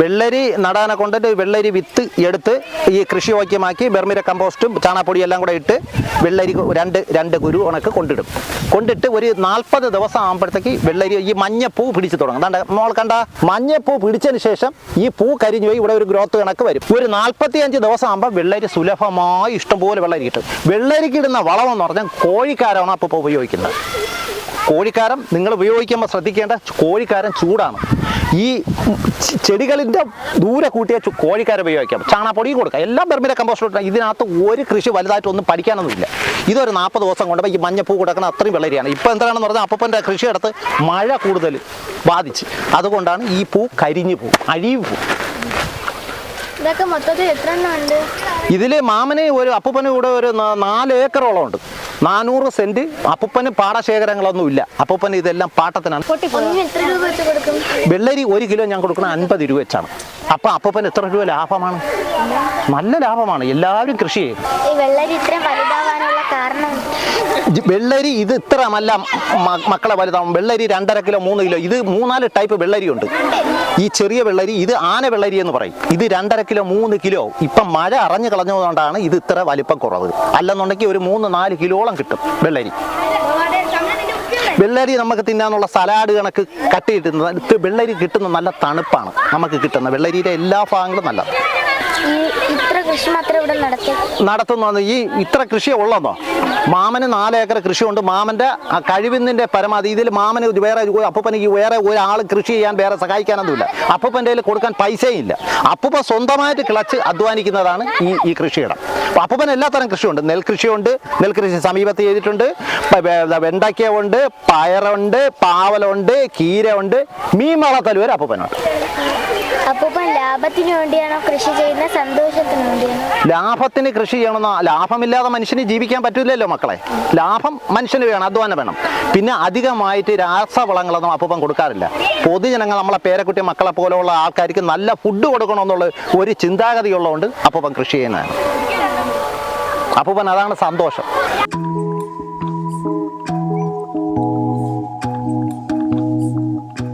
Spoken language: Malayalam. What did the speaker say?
വെള്ളരി നടാനെ കൊണ്ടിട്ട് വെള്ളരി വിത്ത് എടുത്ത് ഈ കൃഷിയോഗ്യമാക്കി ബെർമിര കമ്പോസ്റ്റും ചാണകപ്പൊടി എല്ലാം കൂടെ ഇട്ട് വെള്ളരി രണ്ട് കുരു ഉണക്ക് കൊണ്ടിട്ട് ഒരു 40 ദിവസം ആകുമ്പോഴത്തേക്ക് വെള്ളരി ഈ മഞ്ഞപ്പൂ പിടിച്ചു തുടങ്ങും. അതാണ്ട് മോൾ കണ്ട മഞ്ഞപ്പൂ പിടിച്ചതിന് ശേഷം ഈ പൂ കരിഞ്ഞു പോയി ഇവിടെ ഒരു ഗ്രോത്ത് കണക്ക് വരും. ഒരു 45 ദിവസം ആകുമ്പോൾ വെള്ളരി സുലഭമായി ഇഷ്ടംപോലെ വെള്ളരി കിട്ടും. വെള്ളരിക്ക് ഇടുന്ന വളമെന്ന് പറഞ്ഞാൽ കോഴിക്കാരമാണ് അപ്പോൾ ഉപയോഗിക്കുന്നത്. കോഴിക്കാരം നിങ്ങൾ ഉപയോഗിക്കുമ്പോൾ ശ്രദ്ധിക്കേണ്ട, കോഴിക്കാരം ചൂടാണ്. ഈ ചെടികളിൻ്റെ ദൂരെ കൂട്ടിയ കോഴിക്കാരം ഉപയോഗിക്കാം. ചാണകപ്പൊടി കൊടുക്കാം, എല്ലാം ബെർമിര കമ്പോസ്റ്റ് ഇട്ടാൽ ഇതിനകത്ത് ഒരു കൃഷി വലുതായിട്ടൊന്നും പഠിക്കാനൊന്നുമില്ല. ഇതൊരു 40 ദിവസം കൊണ്ട് ഈ മഞ്ഞപ്പൂ കൊടുക്കുന്ന അത്രയും വെള്ളരിയാണ്. ഇപ്പോൾ എന്താണെന്ന് പറഞ്ഞാൽ അപ്പൻ്റെ കൃഷിയിടത്ത് മഴ കൂടുതൽ ബാധിച്ച്, അതുകൊണ്ടാണ് ഈ പൂ കരിഞ്ഞു പോകും, അഴിവ് പോകും. ഇതിൽ മാമന് ഒരു അപ്പൂപ്പന് കൂടെ ഒരു 4 ഏക്കറോളം ഉണ്ട്. 400 സെന്റ്. അപ്പൂപ്പന് പാടശേഖരങ്ങളൊന്നും ഇല്ല. അപ്പൂപ്പന് ഇതെല്ലാം പാട്ടത്തിനാണ്. വെള്ളരി 1 കിലോ ഞാൻ കൊടുക്കുന്നത് 50 രൂപ വെച്ചാണ്. അപ്പം അപ്പൂപ്പന് എത്ര രൂപ ലാഭമാണ്? നല്ല ലാഭമാണ്. എല്ലാവരും കൃഷി ചെയ്യും. വെള്ളരി ഇത് ഇത്രമല്ല മക്കളെ വലുതാവും. വെള്ളരി 2.5 കിലോ 3 കിലോ. ഇത് 3-4 ടൈപ്പ് വെള്ളരി ഉണ്ട്. ഈ ചെറിയ വെള്ളരി, ഇത് ആന വെള്ളരി എന്ന് പറയും. ഇത് 2.5 കിലോ 3 കിലോ. ഇപ്പം മഴ അറിഞ്ഞു കളഞ്ഞതുകൊണ്ടാണ് ഇത് ഇത്ര വലിപ്പം കുറവ്. അല്ലെന്നുണ്ടെങ്കിൽ ഒരു 3-4 കിലോളം കിട്ടും വെള്ളരി. വെള്ളരി നമുക്ക് തിന്നാനുള്ള സലാഡ് കണക്ക് കട്ട് കിട്ടുന്നത്. വെള്ളരി കിട്ടുന്ന നല്ല തണുപ്പാണ് നമുക്ക് കിട്ടുന്നത്. വെള്ളരിയുടെ എല്ലാ ഭാഗങ്ങളും നല്ലത്. നടത്തുന്നു. ഈ ഇത്ര കൃഷി ഉള്ളതോ? മാമന് 4 ഏക്കർ കൃഷിയുണ്ട്. മാമന്റെ കഴിവിന്റെ പരമാവധി. ഇതിൽ മാമന് വേറെ അപ്പൂപ്പന് വേറെ ഒരാൾ കൃഷി ചെയ്യാൻ വേറെ സഹായിക്കാനൊന്നുമില്ല. അപ്പൂപ്പൻ്റെ കയ്യിൽ കൊടുക്കാൻ പൈസയും ഇല്ല. അപ്പൂപ്പ സ്വന്തമായിട്ട് കിളച്ച് അധ്വാനിക്കുന്നതാണ് ഈ കൃഷിയിടം. അപ്പൂപ്പന് എല്ലാത്തരം കൃഷിയുണ്ട്. നെൽകൃഷിയുണ്ട്. നെൽകൃഷി സമീപത്ത് ചെയ്തിട്ടുണ്ട്. വെണ്ടയ്ക്ക ഉണ്ട്, പയറുണ്ട്, പാവലുണ്ട്, കീര ഉണ്ട്, മീൻ വളർത്തൽ വരെ അപ്പൂപ്പനുണ്ട്. ലാഭത്തിന് വേണ്ടിയാണോ കൃഷി ചെയ്യുന്നത്? സന്തോഷത്തിന് വേണ്ടിയാണോ? ലാഭത്തിന് കൃഷി ചെയ്യണമെന്നോ? ലാഭമില്ലാതെ മനുഷ്യന് ജീവിക്കാൻ പറ്റില്ലല്ലോ മക്കളെ. ലാഭം മനുഷ്യന് വേണം, അധ്വാനം വേണം. പിന്നെ അധികമായിട്ട് രാസവളങ്ങളൊന്നും അപ്പൂപ്പൻ കൊടുക്കാറില്ല. പൊതുജനങ്ങൾ, നമ്മളെ പേരക്കുട്ടി മക്കളെ പോലെയുള്ള ആൾക്കാർക്ക് നല്ല ഫുഡ് കൊടുക്കണമെന്നുള്ള ഒരു ചിന്താഗതി ഉള്ളതുകൊണ്ട് അപ്പൂപ്പൻ കൃഷി ചെയ്യുന്നതാണ്. അപ്പൂപ്പൻ അതാണ് സന്തോഷം.